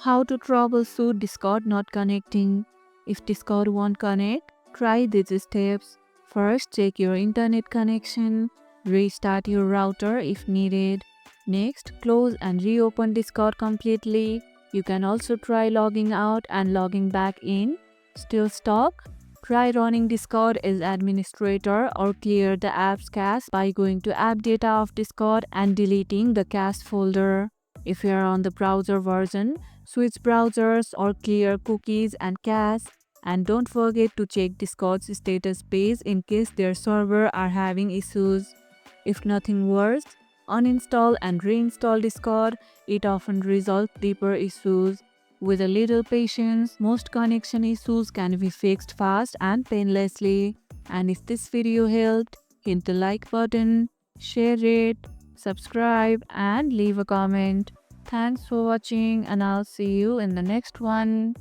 How to troubleshoot Discord not connecting. If Discord won't connect, try these steps. First, check your internet connection. Restart your router if needed. Next, close and reopen Discord completely. You can also try logging out and logging back in. Still stuck? Try running Discord as administrator or clear the app's cache by going to app data of Discord and deleting the cache folder. If you are on the browser version, switch browsers or clear cookies and cache. And don't forget to check Discord's status page in case their server are having issues. If nothing works, uninstall and reinstall Discord. It often resolves deeper issues. With a little patience, most connection issues can be fixed fast and painlessly. And if this video helped, hit the like button, share it, subscribe and leave a comment. Thanks for watching and I'll see you in the next one.